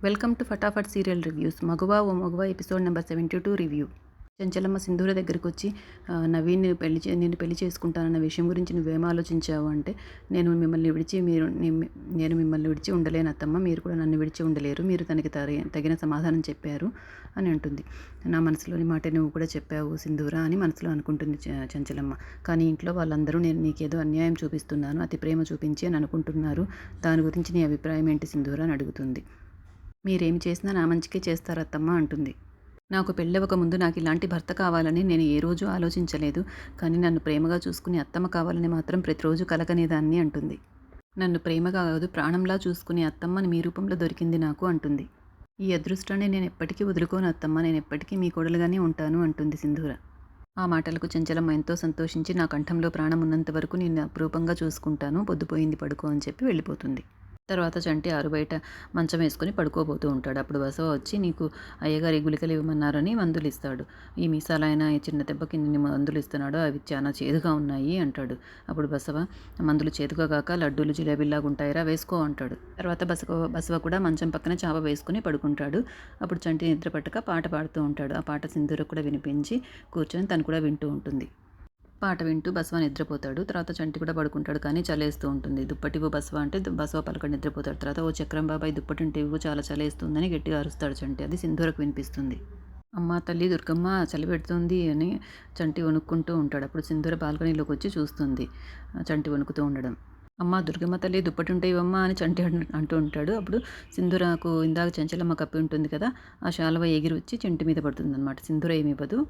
Welcome to Fatafat serial reviews. Maguva O మగువా episode number 72 review. Chenchalamma సింధూర దగ్గరికి వచ్చి నవీన్ నిన్ను పెళ్లి చేసుకుంటానన్న విషయం గురించి నువ్వేం ఆలోచించావు అంటే, నేను మిమ్మల్ని విడిచి ఉండలేను అత్తమ్మ, మీరు కూడా నన్ను విడిచి ఉండలేరు, మీరు తనకి తగిన సమాధానం చెప్పారు అని అంటుంది. నా మనసులోని మాట నువ్వు కూడా చెప్పావు సింధూర అని మనసులో అనుకుంటుంది చెంచలమ్మ. కానీ ఇంట్లో వాళ్ళందరూ నేను నీకేదో అన్యాయం చూపిస్తున్నాను, అతి ప్రేమ చూపించి అని అనుకుంటున్నారు. దాని గురించి నీ అభిప్రాయం ఏంటి సింధూర అని అడుగుతుంది. మీరేమి చేసినా నా మంచికే చేస్తారత్తమ్మ అంటుంది. నాకు పెళ్ళవక ముందు నాకు ఇలాంటి భర్త కావాలని నేను ఏ రోజు ఆలోచించలేదు. కానీ నన్ను ప్రేమగా చూసుకుని అత్తమ్మ కావాలని మాత్రం ప్రతిరోజు కలకనేదాన్ని అంటుంది. నన్ను ప్రేమగా కాదు ప్రాణంలా చూసుకుని అత్తమ్మని మీ రూపంలో దొరికింది నాకు అంటుంది. ఈ అదృష్టాన్ని నేను ఎప్పటికీ వదులుకోను అత్తమ్మ, నేను ఎప్పటికీ మీ కోడలుగానే ఉంటాను అంటుంది సింధూర. ఆ మాటలకు చెంచలమ్మ ఎంతో సంతోషించి నా కంఠంలో ప్రాణం ఉన్నంత వరకు నేను అపురూపంగా చూసుకుంటాను, పొద్దుపోయింది పడుకో అని చెప్పి వెళ్ళిపోతుంది. తర్వాత చంటి ఆరుబయట మంచం వేసుకొని పడుకోబోతూ ఉంటాడు. అప్పుడు బసవ వచ్చి నీకు అయ్యగారు ఈ గుళికలు ఇవ్వమన్నారని మందులు ఇస్తాడు. ఈ మీసాలైన ఈ చిన్న దెబ్బకి నిన్ను మందులు ఇస్తున్నాడు, అవి చాలా చేదుగా ఉన్నాయి అంటాడు. అప్పుడు బసవ మందులు చేదుగా కాక లడ్డూలు జిలేబీలాగా ఉంటాయిరా, వేసుకో అంటాడు. తర్వాత బసవ కూడా మంచం పక్కన చాప వేసుకుని పడుకుంటాడు. అప్పుడు చంటి నిద్ర పట్టక పాట పాడుతూ ఉంటాడు. ఆ పాట సింధూరకు కూడా వినిపించి కూర్చొని తను కూడా వింటూ ఉంటుంది. పాట వింటూ బసవ నిద్రపోతాడు. తర్వాత చంటి కూడా పడుకుంటాడు. కానీ చలేస్తూ ఉంటుంది. దుప్పటివ్వు బసవ అంటే బసవ పలకడు నిద్రపోతాడు. తర్వాత ఓ చక్రం బాబాయ్ దుప్పటింటి ఇవ్వు, చాలా చలేస్తుందని గట్టిగా అరుస్తాడు చంటి. అది సింధూరకు వినిపిస్తుంది. అమ్మ తల్లి దుర్గమ్మ చలి పెడుతుంది అని చంటి వణుక్కుంటూ ఉంటాడు. అప్పుడు సింధూర బాల్కనీలోకి వచ్చి చూస్తుంది చంటి వణుకుతూ ఉండడం. అమ్మ దుర్గమ్మ తల్లి దుప్పటి ఇవ్వమ్మా అని చంటి అంటూ ఉంటాడు. అప్పుడు సింధూరకు ఇందాక చెంచలమ్మ కప్పి ఉంటుంది కదా, ఆ శాలువ ఎగిరి వచ్చి చంటి మీద పడుతుంది అనమాట. సింధూర ఏమి ఇవ్వదు,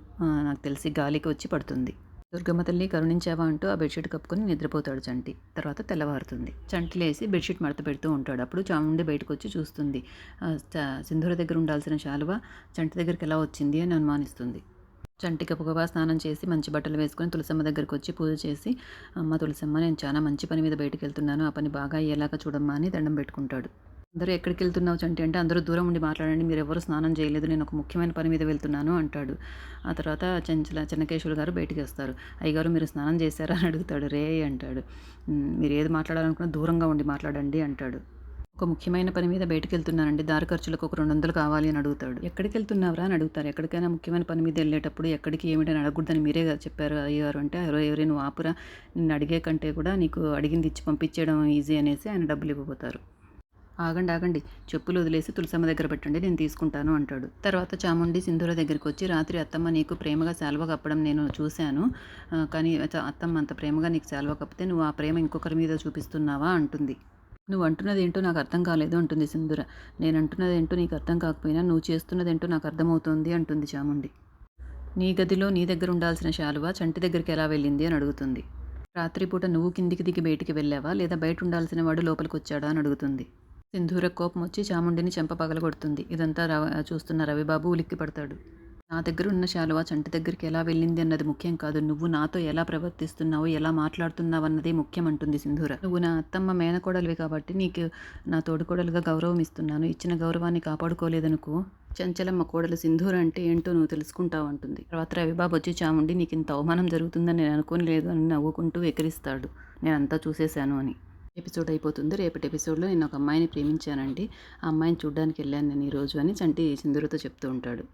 నాకు తెలిసి గాలికి వచ్చి పడుతుంది. దుర్గమ్మ తల్లి కరుణించావా అంటూ ఆ బెడ్షీట్ కప్పుకొని నిద్రపోతాడు చంటి. తర్వాత తెల్లవారుతుంది. చంటి లేసి బెడ్షీట్ మడత పెడుతూ ఉంటాడు. అప్పుడు చాముండి బయటకు వచ్చి చూస్తుంది. సింధూర దగ్గర ఉండాల్సిన శాలువ చంటి దగ్గరికి ఎలా వచ్చింది అని అనుమానిస్తుంది. చంటి గబగబా స్నానం చేసి మంచి బట్టలు వేసుకొని తులసమ్మ దగ్గరికి వచ్చి పూజ చేసి, అమ్మ తులసమ్మ నేను చాలా మంచి పని మీద బయటకు వెళ్తున్నాను, ఆ పని బాగా అయ్యేలాగా చూడమ్మా అని దండం పెట్టుకుంటాడు. అందరూ ఎక్కడికి వెళ్తున్నావు చంటి అంటే, అందరూ దూరం ఉండి మాట్లాడండి, మీరు ఎవరు స్నానం చేయలేదు, నేను ఒక ముఖ్యమైన పని మీద వెళ్తున్నాను అంటాడు. ఆ తర్వాత చెన్నకేశ్వరు గారు బయటికి వస్తారు. అయ్యగారు మీరు స్నానం చేశారా అని అడుగుతాడు. రే అంటాడు. మీరు ఏది మాట్లాడాలనుకున్నా దూరంగా ఉండి మాట్లాడండి అంటాడు. ఒక ముఖ్యమైన పని మీద బయటకు వెళ్తున్నానండి, దారి ఖర్చులకు ఒక 200 కావాలి అని అడుగుతాడు. ఎక్కడికి వెళ్తున్నావురా అని అడుగుతారు. ఎక్కడికైనా ముఖ్యమైన పని మీద వెళ్ళేటప్పుడు ఎక్కడికి ఏమిటని అడగకూడదని మీరే చెప్పారు అయ్యగారు అంటే, ఎవరే నువ్వు ఆపురా, నిన్ను అడిగే కంటే కూడా నీకు అడిగింది ఇచ్చి పంపించేయడం ఈజీ అనేసి ఆయన డబ్బులు ఇవ్వబోతారు. ఆగండి చెప్పులు వదిలేసి తులసమ్మ దగ్గర పెట్టండి, నేను తీసుకుంటాను అంటాడు. తర్వాత చాముండి సింధూర దగ్గరికి వచ్చి, రాత్రి అత్తమ్మ నీకు ప్రేమగా శాలువ కప్పడం నేను చూశాను, కానీ అత్తమ్మ అంత ప్రేమగా నీకు శాలువ కప్పితే నువ్వు ఆ ప్రేమ ఇంకొకరి మీద చూపిస్తున్నావా అంటుంది. నువ్వు అంటున్నది ఏంటో నాకు అర్థం కాలేదు అంటుంది సింధూర. నేను అంటున్నది ఏంటో నీకు అర్థం కాకపోయినా నువ్వు చేస్తున్నది ఏంటో నాకు అర్థమవుతోంది అంటుంది చాముండి. నీ గదిలో నీ దగ్గర ఉండాల్సిన శాలువ చంటి దగ్గరికి ఎలా వెళ్ళింది అని అడుగుతుంది. రాత్రిపూట నువ్వు కిందికి దిగి బయటికి వెళ్ళావా, లేదా బయట ఉండాల్సిన వాడు లోపలికి వచ్చాడా అని అడుగుతుంది. సింధూర కోపం వచ్చి చాముండిని చెంప పగలగొడుతుంది. ఇదంతా చూస్తున్న రవిబాబు ఉలిక్కి పడతాడు. నా దగ్గర ఉన్న శాలువ చంటి దగ్గరికి ఎలా వెళ్ళింది అన్నది ముఖ్యం కాదు, నువ్వు నాతో ఎలా ప్రవర్తిస్తున్నావు, ఎలా మాట్లాడుతున్నావు అన్నదే ముఖ్యం అంటుంది సింధూర. నువ్వు నా అత్తమ్మ మేనకోడలివి కాబట్టి నీకు నా తోడుకోడలుగా గౌరవం ఇస్తున్నాను, ఇచ్చిన గౌరవాన్ని కాపాడుకోలేదనుకో చంచలమ్మ కోడలు సింధూర అంటే ఏంటో నువ్వు తెలుసుకుంటావు అంటుంది. తర్వాత రవిబాబు వచ్చి చాముండి నీకు ఇంత అవమానం జరుగుతుందని నేను అనుకోలేదు అని నవ్వుకుంటూ ఎక్కిరిస్తాడు. నేనంతా చూసేశాను అని. ఎపిసోడ్ అయిపోతుంది. రేపటి ఎపిసోడ్లో నేను ఒక అమ్మాయిని ప్రేమించానండి, ఆ అమ్మాయిని చూడ్డానికి వెళ్ళాను నేను ఈరోజు అని చంటి సింధూరతో చెప్తూ ఉంటాడు.